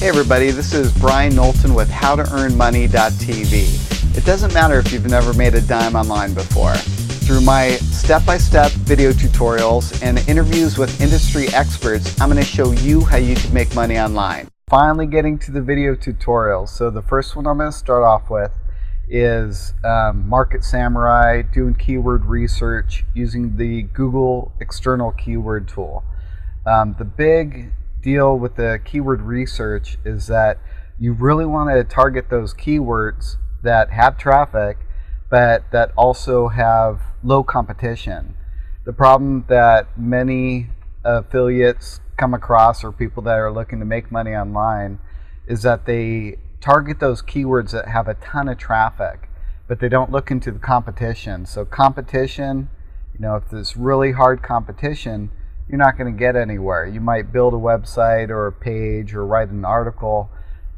Hey everybody, this is Brian Knowlton with HowToEarnMoney.TV. It doesn't matter if you've never made a dime online before. Through my step-by-step video tutorials and interviews with industry experts, I'm going to show you how you can make money online. Finally getting to the video tutorials. So the first one I'm going to start off with is Market Samurai, doing keyword research using the Google external keyword tool. The big deal with the keyword research is that you really want to target those keywords that have traffic but that also have low competition. The problem that many affiliates come across, or people that are looking to make money online, is that they target those keywords that have a ton of traffic, but they don't look into the competition. So competition, if there's really hard competition, you're not going to get anywhere. You might build a website or a page or write an article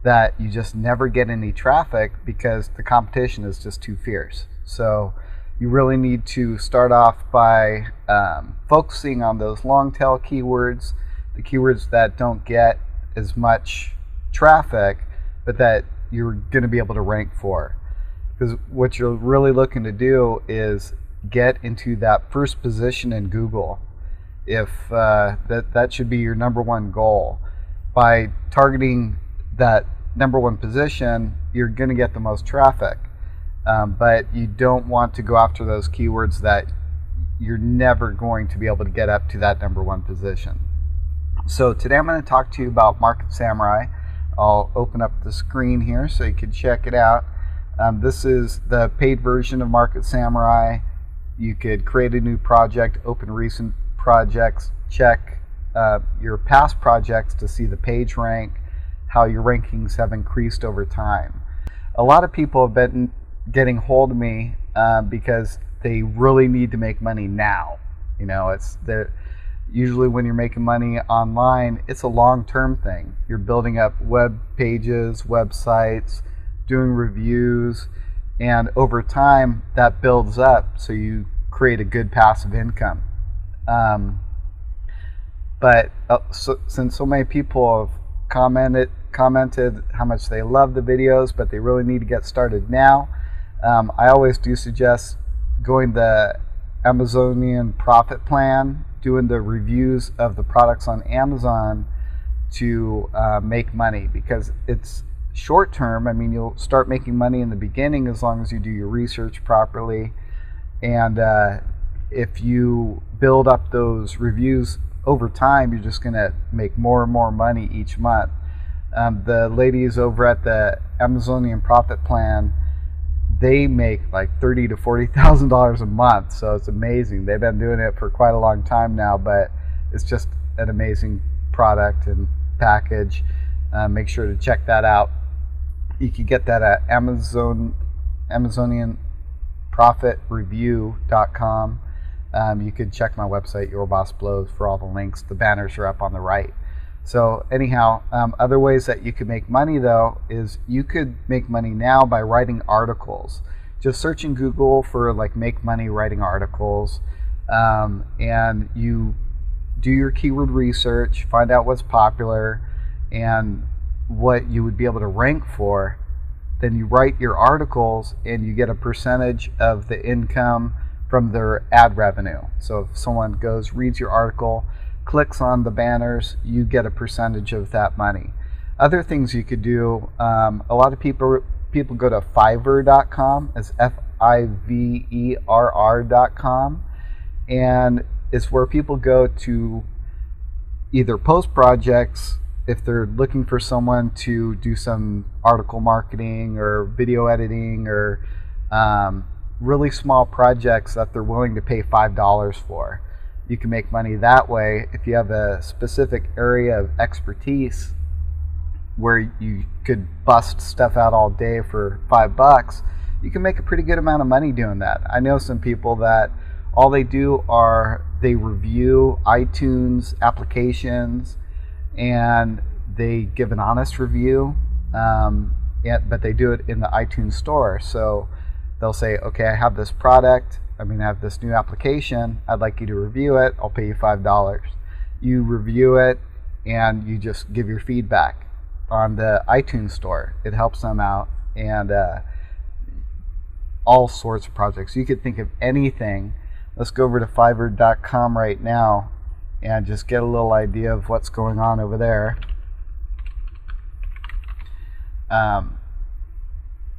that you just never get any traffic because the competition is just too fierce. So you really need to start off by focusing on those long tail keywords, the keywords that don't get as much traffic but that you're going to be able to rank for. Because what you're really looking to do is get into that first position in Google. If that should be your number one goal. By targeting that number one position, you're going to get the most traffic. But you don't want to go after those keywords that you're never going to be able to get up to that number one position. So today I'm going to talk to you about Market Samurai. I'll open up the screen here so you can check it out. This is the paid version of Market Samurai. You could create a new project, open recent projects, check your past projects to see the page rank, how your rankings have increased over time. A lot of people have been getting hold of me because they really need to make money now. Usually when you're making money online, it's a long-term thing. You're building up web pages, websites, doing reviews, and over time that builds up so you create a good passive income. Since so many people have commented how much they love the videos, but they really need to get started now, I always do suggest going the Amazonian profit plan, doing the reviews of the products on Amazon to make money, because it's short term. You'll start making money in the beginning as long as you do your research properly, and if you build up those reviews over time, you're just going to make more and more money each month. The ladies over at the Amazonian Profit Plan, they make like $30,000 to $40,000 a month, so it's amazing. They've been doing it for quite a long time now, but it's just an amazing product and package. Make sure to check that out. You can get that at AmazonianProfitReview.com. You could check my website, Your Boss Blows, for all the links. The banners are up on the right. So anyhow, other ways that you could make money though is you could make money now by writing articles. Just search in Google for make money writing articles, and you do your keyword research, find out what's popular and what you would be able to rank for. Then you write your articles and you get a percentage of the income from their ad revenue. So if someone goes, reads your article, clicks on the banners, you get a percentage of that money. Other things you could do, a lot of people go to Fiverr.com, it's Fiverr.com, and it's where people go to either post projects if they're looking for someone to do some article marketing or video editing, or really small projects that they're willing to pay $5 for. You can make money that way. If you have a specific area of expertise where you could bust stuff out all day for $5, you can make a pretty good amount of money doing that. I know some people that all they do are they review iTunes applications and they give an honest review, but they do it in the iTunes store. So they'll say, okay, I have this product, I have this new application, I'd like you to review it, I'll pay you $5. You review it and you just give your feedback. on the iTunes store. It helps them out, and all sorts of projects. You could think of anything. Let's go over to Fiverr.com right now and just get a little idea of what's going on over there.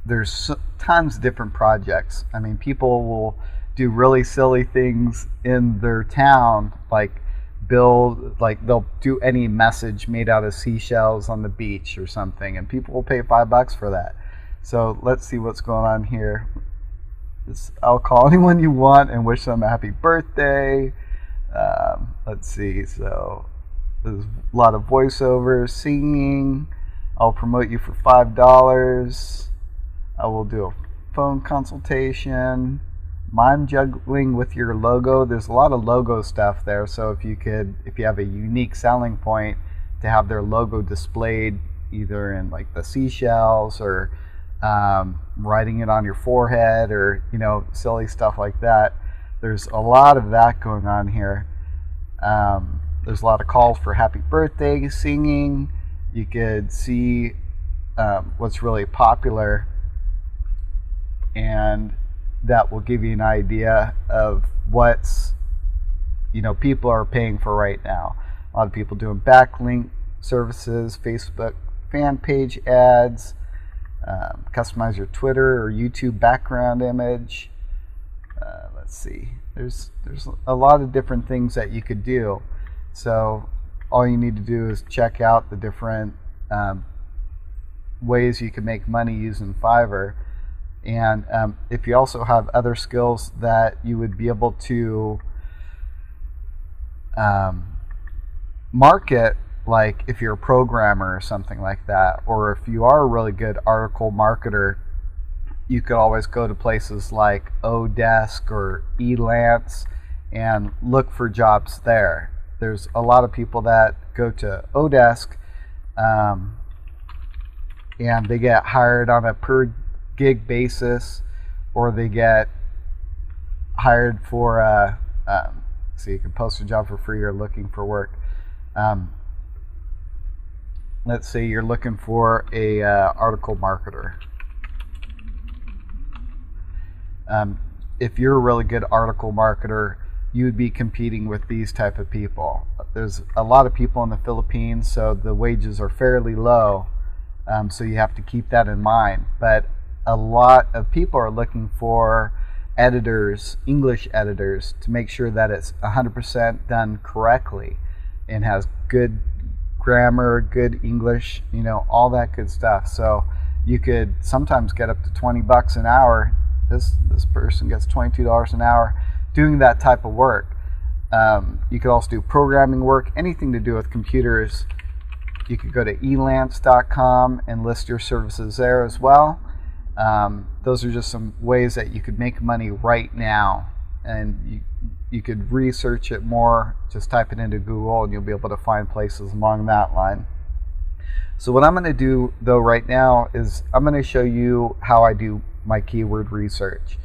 There's tons of different projects. I mean, people will do really silly things in their town, like they'll do any message made out of seashells on the beach or something, and people will pay $5 for that. So let's see what's going on here. I'll call anyone you want and wish them a happy birthday. Let's see, so there's a lot of voiceovers, singing. I'll promote you for $5. I will do a phone consultation. Mime juggling with your logo. There's a lot of logo stuff there, so if you have a unique selling point, to have their logo displayed either in like the seashells or writing it on your forehead, or silly stuff like that. There's a lot of that going on here. There's a lot of calls for happy birthday, singing. You could see what's really popular, and that will give you an idea of what's people are paying for right now. A lot of people doing backlink services, Facebook fan page ads, customize your Twitter or YouTube background image. Let's see, there's a lot of different things that you could do. So all you need to do is check out the different ways you can make money using Fiverr. And if you also have other skills that you would be able to market, like if you're a programmer or something like that, or if you are a really good article marketer, you could always go to places like Odesk or Elance and look for jobs there. There's a lot of people that go to Odesk and they get hired on a per gig basis, or they get hired for so you can post a job for free or looking for work. Let's say you're looking for a article marketer. If you're a really good article marketer, you would be competing with these type of people. There's a lot of people in the Philippines, so the wages are fairly low, so you have to keep that in mind. But a lot of people are looking for editors, English editors, to make sure that it's 100% done correctly and has good grammar, good English, all that good stuff. So you could sometimes get up to $20 an hour. This person gets $22 an hour doing that type of work. You could also do programming work, anything to do with computers. You could go to elance.com and list your services there as well. Those are just some ways that you could make money right now, and you could research it more. Just type it into Google and you'll be able to find places along that line. So what I'm going to do though right now is I'm going to show you how I do my keyword research.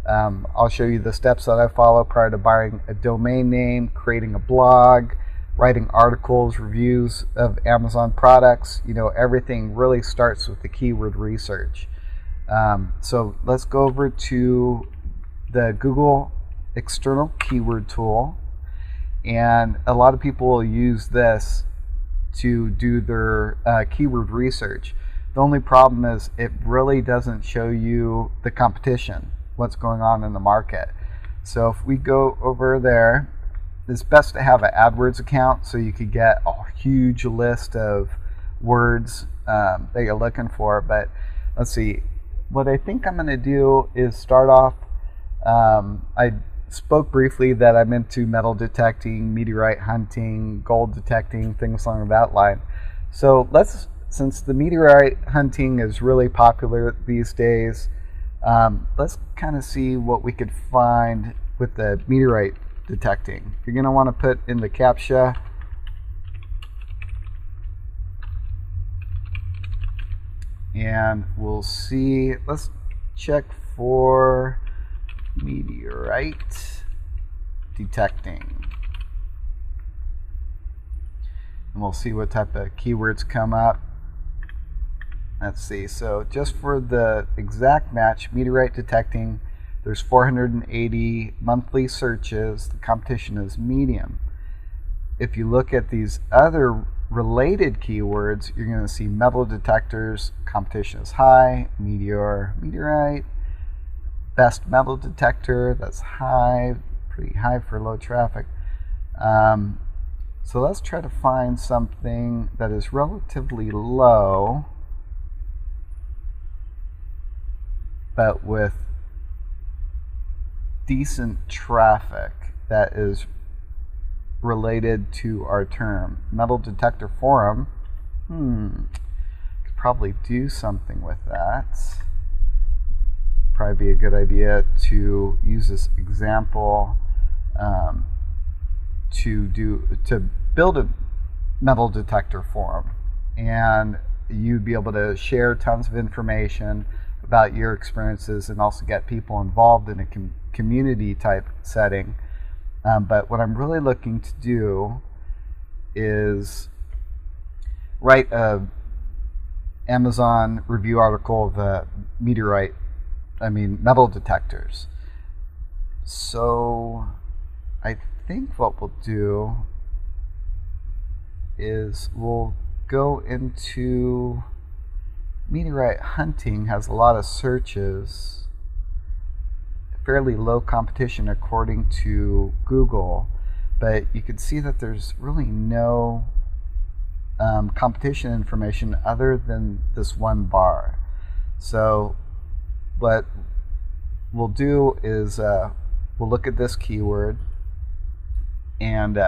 I'll show you the steps that I follow prior to buying a domain name, creating a blog, writing articles, reviews of Amazon products. Everything really starts with the keyword research. So let's go over to the Google external keyword tool, and a lot of people will use this to do their keyword research. The only problem is it really doesn't show you the competition, what's going on in the market. So if we go over there, it's best to have an AdWords account so you could get a huge list of words that you're looking for. But let's see, what I think I'm going to do is start off, I spoke briefly that I'm into metal detecting, meteorite hunting, gold detecting, things along that line. So since the meteorite hunting is really popular these days, let's kind of see what we could find with the meteorite detecting. You're going to want to put in the CAPTCHA. And we'll see, let's check for meteorite detecting. And we'll see what type of keywords come up. let's see, so just for the exact match, meteorite detecting, there's 480 monthly searches. The competition is medium. If you look at these other related keywords, you're going to see metal detectors, competition is high, meteorite, best metal detector, that's high, pretty high for low traffic. So let's try to find something that is relatively low, but with decent traffic that is related to our term. Metal detector forum. Could probably do something with that. Probably be a good idea to use this example to build a metal detector forum, and you'd be able to share tons of information about your experiences and also get people involved in a community type setting. But what I'm really looking to do is write a Amazon review article of metal detectors. So I think what we'll do is we'll go into meteorite hunting. Has a lot of searches, fairly low competition according to Google, but you can see that there's really no competition information other than this one bar. So what we'll do is we'll look at this keyword, and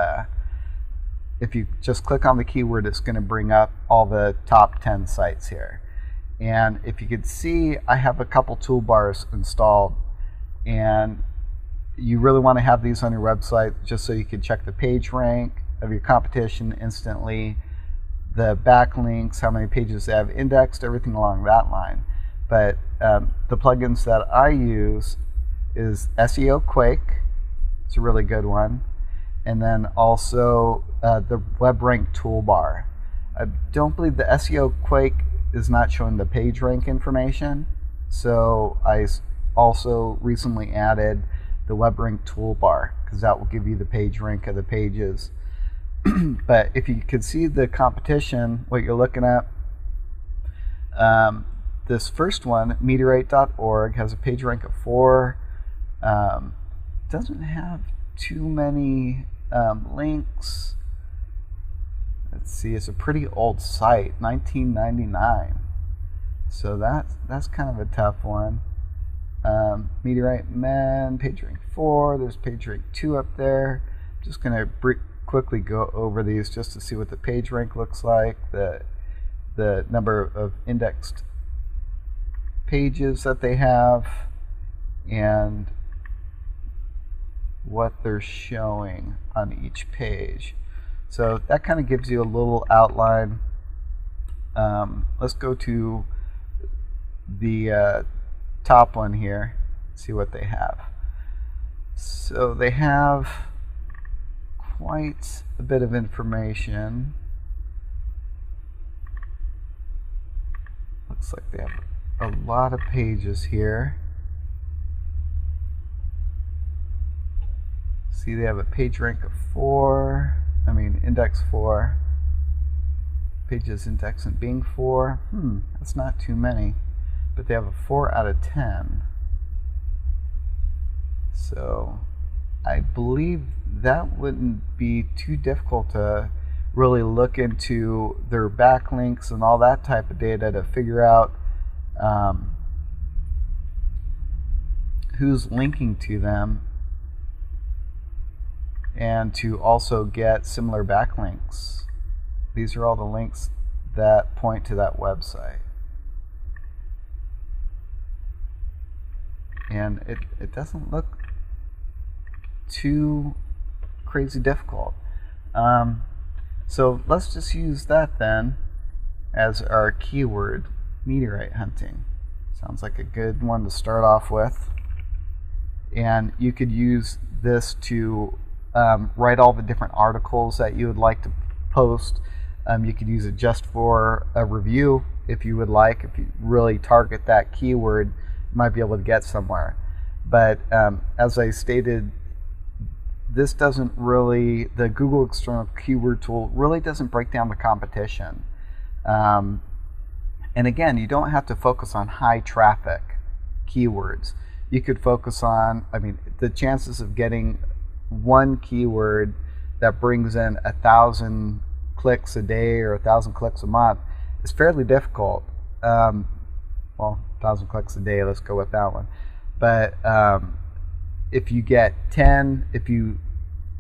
if you just click on the keyword, it's going to bring up all the top 10 sites here. And if you could see, I have a couple toolbars installed, and you really want to have these on your website just so you can check the page rank of your competition instantly, the backlinks, how many pages they have indexed, everything along that line. But the plugins that I use is SEO Quake. It's a really good one. And then also the Web Rank Toolbar. I don't believe the SEO Quake is not showing the page rank information, so I also recently added the Web Rank Toolbar, because that will give you the page rank of the pages. But if you can see the competition, what you're looking at, this first one, meteorite.org, has a page rank of 4. Doesn't have too many links. Let's see, it's a pretty old site, 1999. So that's kind of a tough one. Meteorite Men, page rank 4. There's page rank 2 up there. I'm just going to quickly go over these just to see what the page rank looks like, the number of indexed pages that they have, and what they're showing on each page. So that kind of gives you a little outline. Let's go to the top one here, see what they have. So they have quite a bit of information. Looks like they have a lot of pages here. See, they have a page rank of 4. Index 4. Pages index and Bing 4. That's not too many. But they have a 4 out of 10. So I believe that wouldn't be too difficult to really look into their backlinks and all that type of data to figure out who's linking to them, and to also get similar backlinks. These are all the links that point to that website. And it doesn't look too crazy difficult. So let's just use that then as our keyword, meteorite hunting. Sounds like a good one to start off with. And you could use this to write all the different articles that you would like to post. You could use it just for a review if you would like. If you really target that keyword, you might be able to get somewhere. But as I stated, this doesn't really, the Google External Keyword Tool really doesn't break down the competition. And again, you don't have to focus on high traffic keywords. You could focus on, the chances of getting one keyword that brings in 1,000 clicks a day or 1,000 clicks a month is fairly difficult. Well, 1,000 clicks a day, let's go with that one. But if you get 10, if you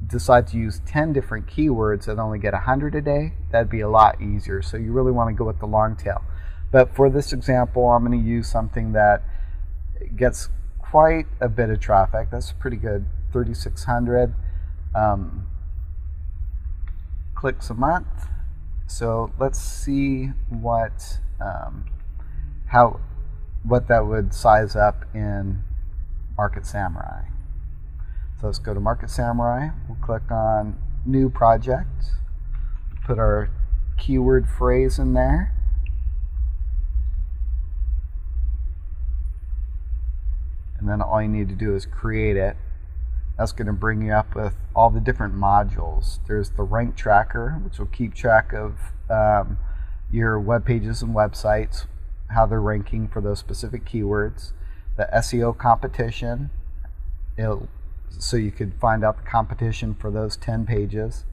decide to use 10 different keywords and only get 100 a day, that'd be a lot easier. So you really want to go with the long tail. But for this example, I'm going to use something that gets quite a bit of traffic. That's pretty good, 3,600 clicks a month. So let's see what that would size up in Market Samurai. So let's go to Market Samurai. We'll click on New Project. Put our keyword phrase in there. And then all you need to do is create it. That's going to bring you up with all the different modules. There's the rank tracker, which will keep track of your web pages and websites, how they're ranking for those specific keywords. The SEO competition, so you could find out the competition for those 10 pages.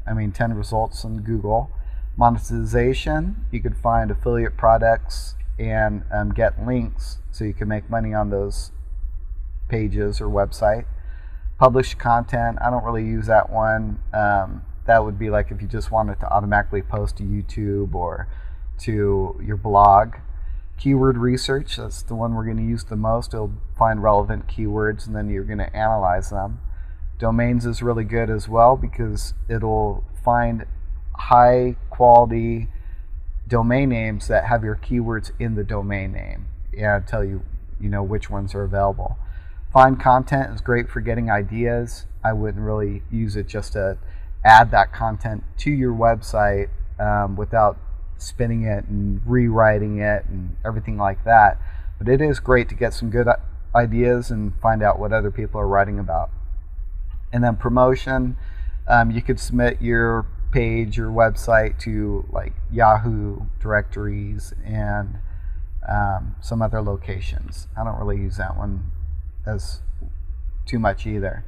10 results in Google. Monetization, you could find affiliate products and get links so you can make money on those pages or website. Published content, I don't really use that one. That would be like if you just wanted to automatically post to YouTube or to your blog. Keyword research, that's the one we're going to use the most. It'll find relevant keywords and then you're going to analyze them. Domains is really good as well because it'll find high quality domain names that have your keywords in the domain name and tell you, which ones are available. Find content is great for getting ideas. I wouldn't really use it just to add that content to your website without spinning it and rewriting it and everything like that. But it is great to get some good ideas and find out what other people are writing about. And then promotion, you could submit your page, your website to like Yahoo directories and some other locations. I don't really use that one as too much either.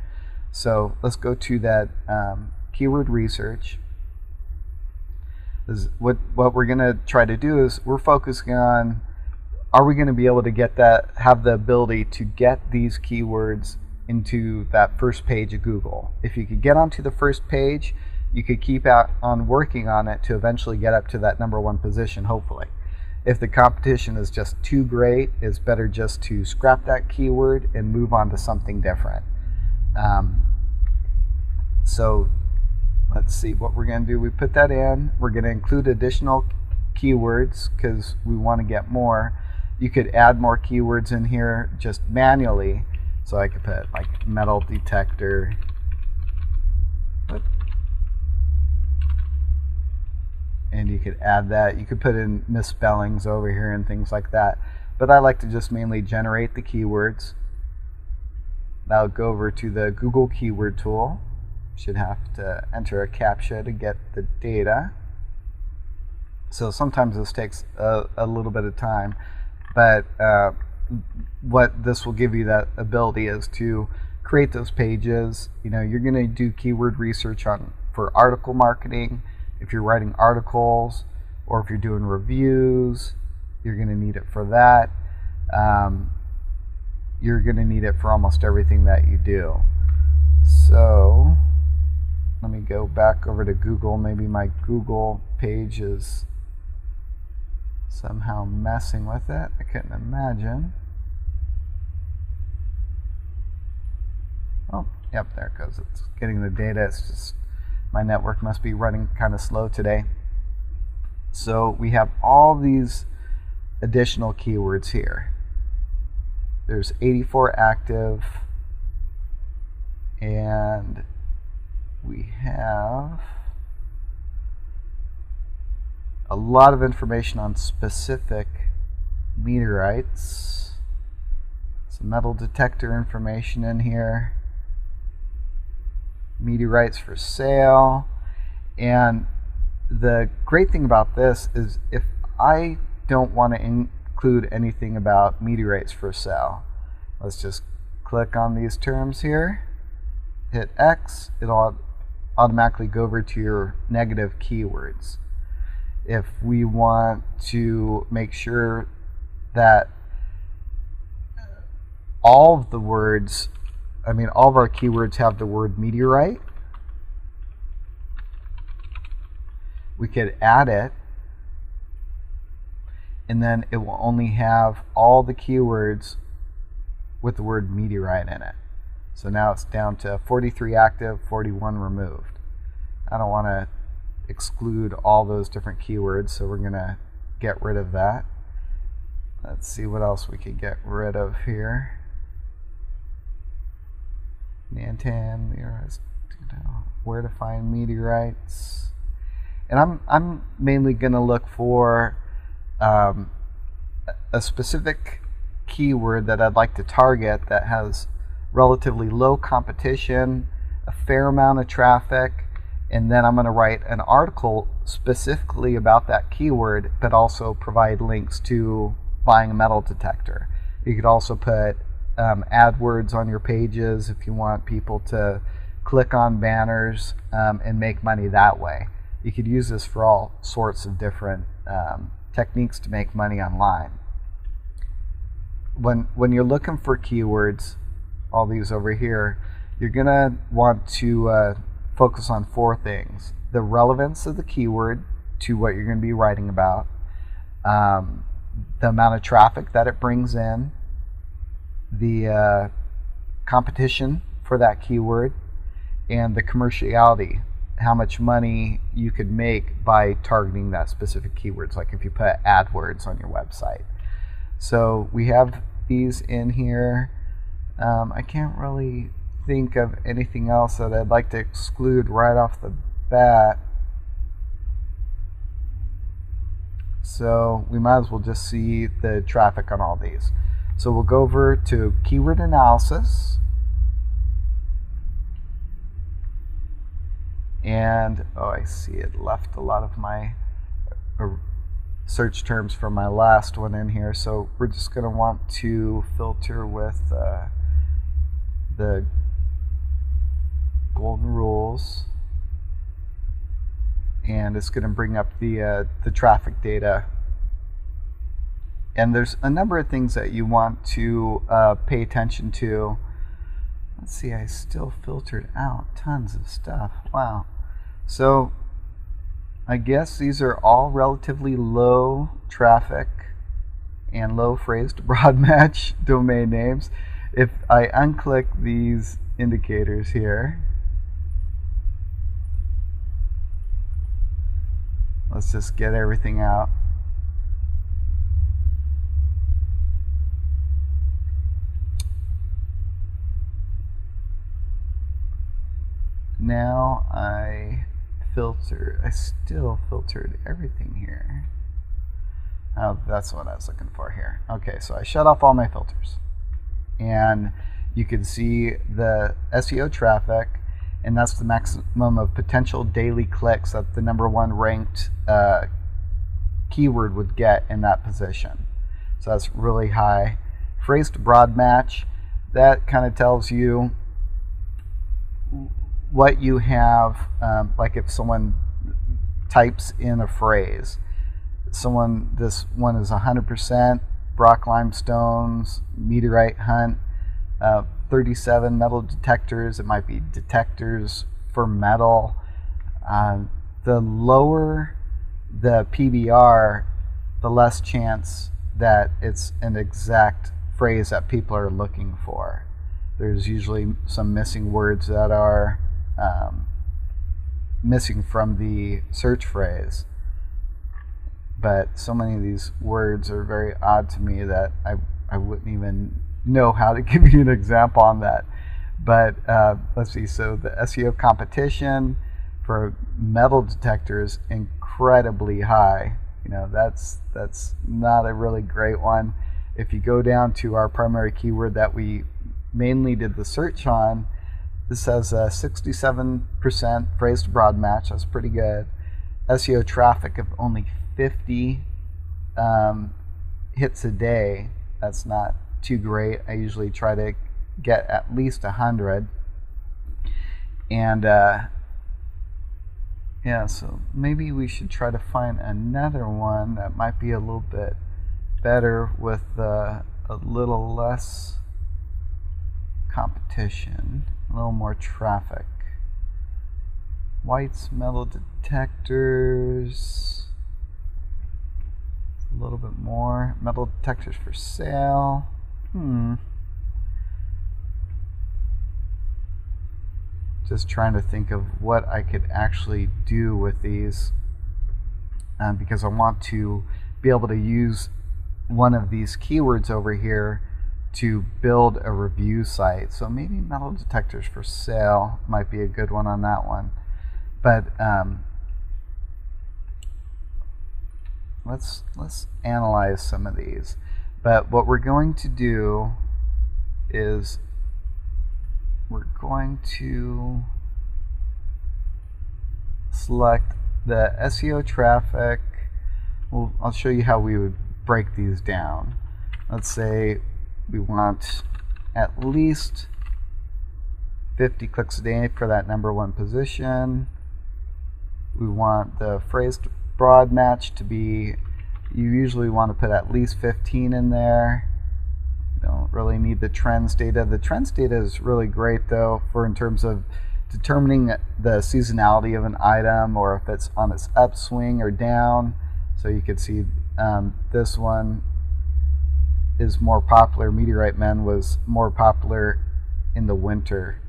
So let's go to that keyword research. What we're going to try to do is we're focusing on, are we going to be able to have the ability to get these keywords into that first page of Google. If you could get onto the first page, you could keep on working on it to eventually get up to that #1 position, hopefully. If the competition is just too great, it's better just to scrap that keyword and move on to something different. So let's see what we're going to do. We put that in. We're going to include additional keywords because we want to get more. You could add more keywords in here just manually. So I could put like metal detector. And you could add that. You could put in misspellings over here and things like that. But I like to just mainly generate the keywords. Now go over to the Google Keyword Tool. Should have to enter a CAPTCHA to get the data. So sometimes this takes a little bit of time. But what this will give you that ability is to create those pages. You're going to do keyword research for article marketing. If you're writing articles or if you're doing reviews, you're going to need it for that. You're going to need it for almost everything that you do. So let me go back over to Google. Maybe my Google page is somehow messing with it. I couldn't imagine. Oh, yep, there it goes. It's getting the data. It's just my network must be running kind of slow today. So we have all these additional keywords here. There's 84 active, and we have a lot of information on specific meteorites. Some metal detector information in here. Meteorites for sale. And the great thing about this is if I don't want to include anything about meteorites for sale, let's just click on these terms here, hit X, it'll automatically go over to your negative keywords. If we want to make sure that all of the words, all of our keywords have the word meteorite, we could add it, and then it will only have all the keywords with the word meteorite in it. So now it's down to 43 active, 41 removed. I don't want to exclude all those different keywords, so we're going to get rid of that. Let's see what else we could get rid of here. Nantan, meteorites, where to find meteorites. And I'm mainly going to look for a specific keyword that I'd like to target that has relatively low competition, a fair amount of traffic, and then I'm going to write an article specifically about that keyword, but also provide links to buying a metal detector. You could also put AdWords on your pages if you want people to click on banners and make money that way. You could use this for all sorts of different techniques to make money online. When you're looking for keywords, all these over here, you're going to want to focus on 4 things. The relevance of the keyword to what you're going to be writing about, the amount of traffic that it brings in, the competition for that keyword, and the commerciality, how much money you could make by targeting that specific keywords, like if you put AdWords on your website. So we have these in here. I can't really think of anything else that I'd like to exclude right off the bat. So we might as well just see the traffic on all these. So we'll go over to keyword analysis. And, oh, I see it left a lot of my search terms from my last one in here. So we're just going to want to filter with the golden rules. And it's going to bring up the traffic data. And there's a number of things that you want to pay attention to. Let's see, I still filtered out tons of stuff. Wow. So I guess these are all relatively low traffic and low phrase to broad match domain names. If I unclick these indicators here, let's just get everything out. Now I still filtered everything here. Oh, that's what I was looking for here. Okay, so I shut off all my filters. And you can see the SEO traffic, and that's the maximum of potential daily clicks that the #1 ranked keyword would get in that position. So that's really high. Phrase to broad match, that kind of tells you what you have, like if someone types in a phrase, this one is 100% Brock limestones, meteorite hunt, 37 metal detectors. It might be detectors for metal. The lower the PBR, the less chance that it's an exact phrase that people are looking for. There's usually some missing words that are missing from the search phrase. But so many of these words are very odd to me that I wouldn't even know how to give you an example on that. But let's see, so the SEO competition for metal detectors incredibly high. That's not a really great one. If you go down to our primary keyword that we mainly did the search on, this has a 67% phrase to broad match. That's pretty good. SEO traffic of only 50 hits a day. That's not too great. I usually try to get at least 100. And yeah, so maybe we should try to find another one that might be a little bit better with a little less competition, a little more traffic. White's metal detectors, a little bit more. Metal detectors for sale. Just trying to think of what I could actually do with these, because I want to be able to use one of these keywords over here to build a review site. So maybe metal detectors for sale might be a good one on that one. But let's analyze some of these. But what we're going to do is we're going to select the SEO traffic. Well, I'll show you how we would break these down. Let's say we want at least 50 clicks a day for that #1 position. We want the phrase to broad match to be, you usually want to put at least 15 in there. Don't really need the trends data. The trends data is really great though for in terms of determining the seasonality of an item, or if it's on its upswing or down. So you could see this one is more popular. Meteorite Men was more popular in the winter.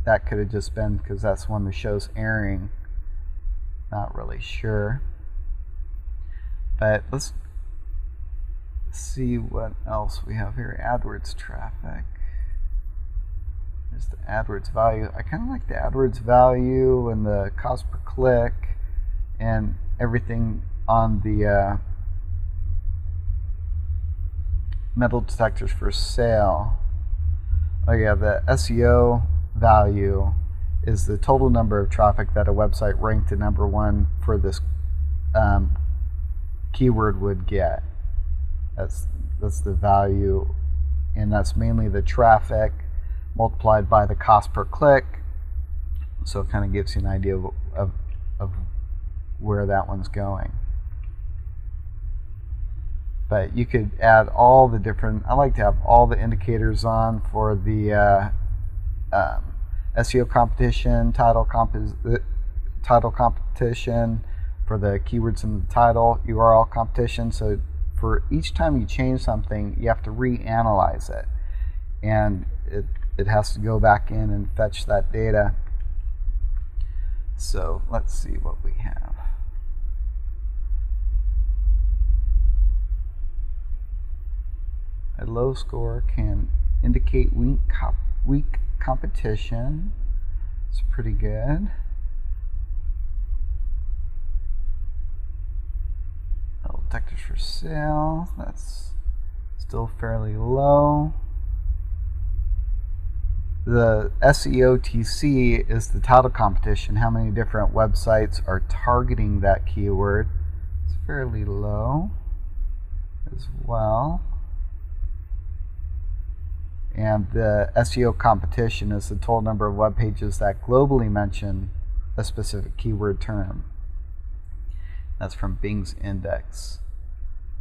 That could have just been because that's when the show's airing. Not really sure. But let's see what else we have here. AdWords traffic. There's the AdWords value. I kind of like the AdWords value and the cost per click and everything on the metal detectors for sale. Oh yeah, the SEO value is the total number of traffic that a website ranked to #1 for this keyword would get. That's the value, and that's mainly the traffic multiplied by the cost per click. So it kind of gives you an idea of where that one's going. But you could add all the different, I like to have all the indicators on for the SEO competition, title competition, for the keywords in the title, URL competition. So for each time you change something, you have to reanalyze it. And it has to go back in and fetch that data. So let's see what we have. A low score can indicate weak competition. It's pretty good. Metal detectors for sale. That's still fairly low. The SEOTC is the title competition. How many different websites are targeting that keyword? It's fairly low as well. And the SEO competition is the total number of web pages that globally mention a specific keyword term. That's from Bing's index.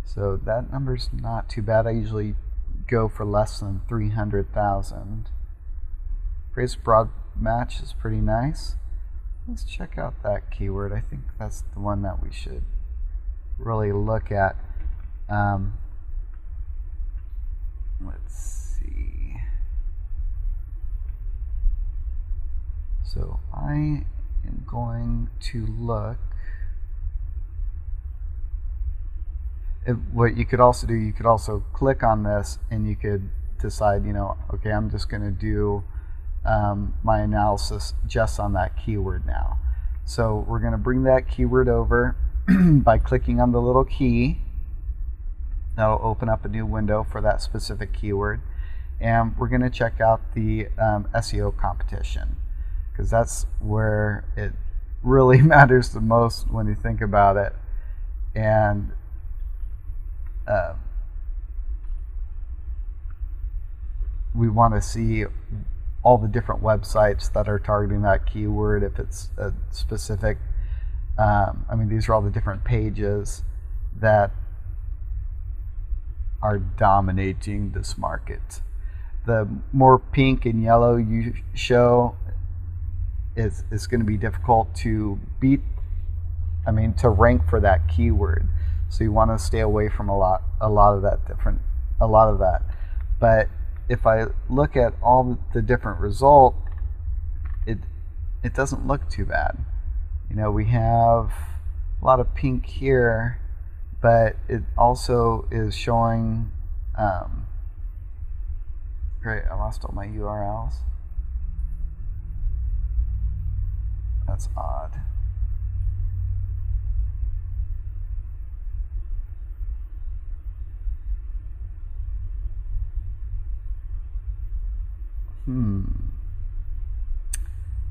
So that number's not too bad. I usually go for less than 300,000. Phrase broad match is pretty nice. Let's check out that keyword. I think that's the one that we should really look at. Let's see. So I am going to look. What you could also do, you could also click on this and you could decide, okay, I'm just going to do my analysis just on that keyword now. So we're going to bring that keyword over by clicking on the little key. That'll open up a new window for that specific keyword. And we're going to check out the SEO competition, because that's where it really matters the most when you think about it. And we want to see all the different websites that are targeting that keyword, if it's a specific, these are all the different pages that are dominating this market. The more pink and yellow you show, it's going to be difficult to beat, to rank for that keyword. So you want to stay away from a lot of that. But if I look at all the different results, it doesn't look too bad. We have a lot of pink here, but it also is showing, great, I lost all my URLs. That's odd.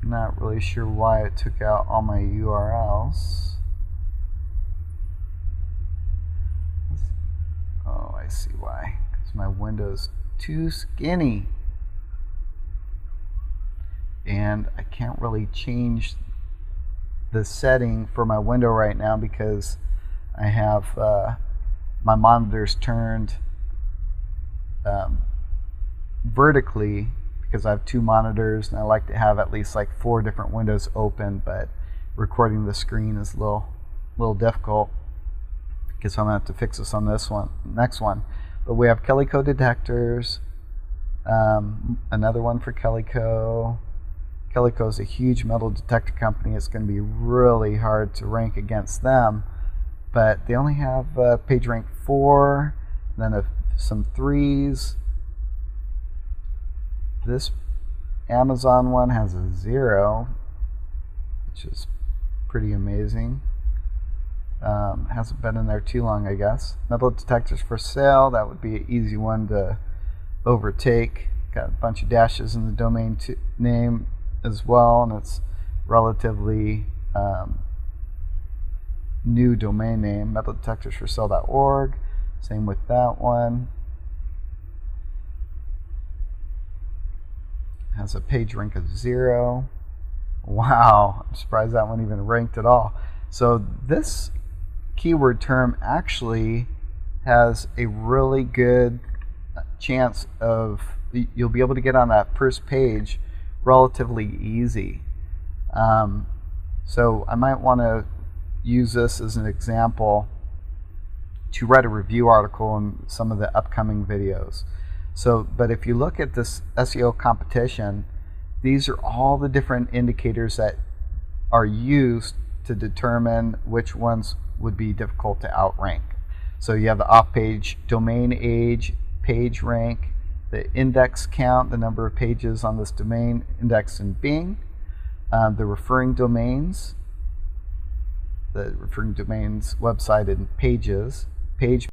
Not really sure why it took out all my URLs. Oh, I see why. Because my window's too skinny. And I can't really change the setting for my window right now because I have my monitors turned vertically, because I have two monitors and I like to have at least like 4 different windows open, but recording the screen is a little difficult, because I'm going to have to fix this on this next one. But we have Calico detectors, another one for Calico. Calico is a huge metal detector company. It's going to be really hard to rank against them, but they only have page rank 4, then some 3s. This Amazon one has a 0, which is pretty amazing. Hasn't been in there too long, I guess. Metal detectors for sale, that would be an easy one to overtake. Got a bunch of dashes in the domain name as well, and it's relatively new domain name. Metal detectors for sale.org, same with that one. Has a page rank of 0. Wow, I'm surprised that one even ranked at all. So this keyword term actually has a really good chance of, you'll be able to get on that first page relatively easy. So I might want to use this as an example to write a review article in some of the upcoming videos. So, but if you look at this SEO competition, these are all the different indicators that are used to determine which ones would be difficult to outrank. So you have the off-page domain age, page rank, the index count, the number of pages on this domain index in Bing, the referring domains website in pages, page